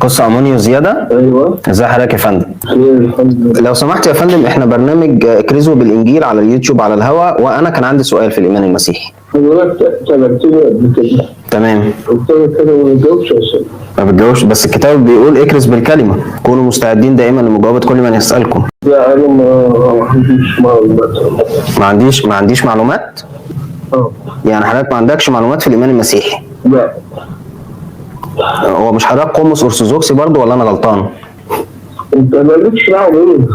قصة أمونيو زيادة. ايوه. ازي حضرتك يا فندم؟ خير الحمد لله. لو سمحت يا فندم، احنا برنامج كريزو بالإنجيل على اليوتيوب على الهوا، وأنا كان عندي سؤال في الإيمان المسيحي. حضرتك طلبتني قبل كده، تمام. قلت لك انا ما بجاوبش اسئله. ما بتجاوبش، بس الكتاب بيقول اكرز بالكلمة، كونوا مستعدين دائما لمجاوبة كل من يسألكم. لا انا ما عنديش معلومات. ما عنديش معلومات؟ يعني حضرتك ما عندكش معلومات في الإيمان المسيحي؟ لا. هو مش حضرتك قمص أرثوذكسي برضو ولا أنا غلطان؟ انت مالكش دعوه بيه.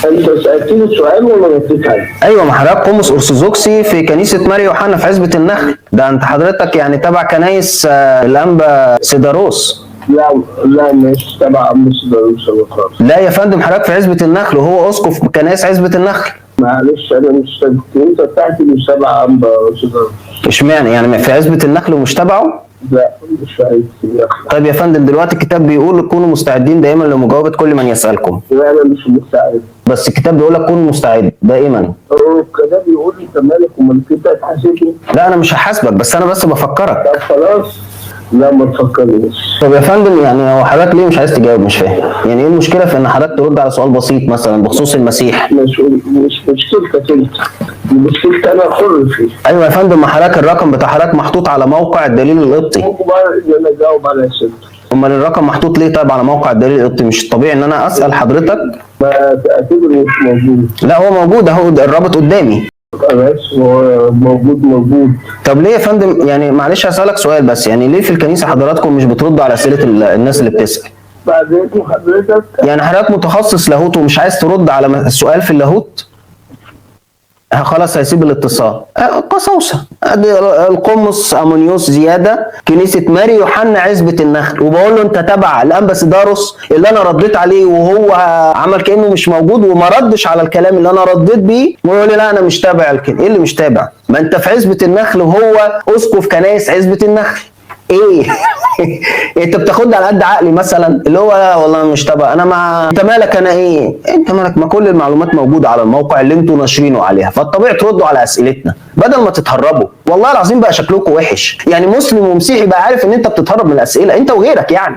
انت سالتني سؤال ولا رديت عليه؟ ايوه، ما حضرتك قمص ارثوذكسي في كنيسه ماري يوحنا في عزبه النخل، ده انت حضرتك يعني تبع كنايس الانبا سيداروس. لا مش تبع عم سيداروس خالص. لا يا فندم، حضرتك في عزبه النخل وهو اسقف كنايس عزبه النخل. معلش انا مش الكنيسه بتاعتي مش تبع عم سيداروس. اشمعنى يعني في عزبه النخل ومش تبعه؟ لا مش عايز. طيب يا فندم، دلوقتي الكتاب بيقول كونوا مستعدين دائما لمجاوبه كل من يسالكم. لا انا مش مستعد. بس الكتاب بيقول لك كون مستعد دائما. الكتاب بيقول لي انت مالك امال انت هتحاسبني؟ لا انا مش هحاسبك، بس انا بس بفكرك. طب خلاص. لا ما تفكرنيش. طب يا فندم، يعني هو حضرتك ليه مش عايز تجاوب؟ مش فاهم يعني ايه المشكله في ان حضرتك ترد على سؤال بسيط مثلا بخصوص المسيح؟ مش مشكلتك انت، مشكلتي انا حر فيه. ايوه يا فندم، ما حضرتك الرقم بتاع حضرتك محطوط على موقع الدليل القبطي. مجبر ان انا اجاوب على اسئلتك. امال الرقم محطوط ليه طيب على موقع الدليل القبطي؟ مش طبيعي ان انا اسال حضرتك؟ ما تعتبره مش موجود. لا هو موجود اهو، الرابط قدامي. بس هو موجود. طب ليه يا فندم؟ يعني معلش هسالك سؤال بس، يعني ليه في الكنيسه حضراتكم مش بتردوا على اسئله الناس اللي بتسال؟ بعدين حضرتك يعني حضرتك متخصص لاهوت ومش عايز ترد على السؤال في اللاهوت؟ خلاص هيسيب الاتصال. قساوسه. ادي القمص امونيوس زياده كنيسه ماري يوحنا عزبه النخل، وبقول له انت تبع الانبا سيداروس اللي انا رديت عليه، وهو عمل كانه مش موجود وما ردش على الكلام اللي انا رديت بيه، ويقول لي لا انا مش تابع الكلام. ايه اللي مش تابع؟ ما انت في عزبه النخل وهو اسقف كنايس عزبه النخل. ايه؟ انت بتاخدني على قد عقلي مثلا، اللي هو لا والله أنا مش تبع. انا مع انت مالك انا ايه؟ انت مالك؟ ما كل المعلومات موجوده على الموقع اللي انتوا ناشرينه عليها، فالطبيعي تردوا على اسئلتنا بدل ما تتهربوا. والله العظيم بقى شكلكم وحش، يعني مسلم ومسيحي بقى عارف ان انت بتتهرب من الاسئله، انت وغيرك يعني.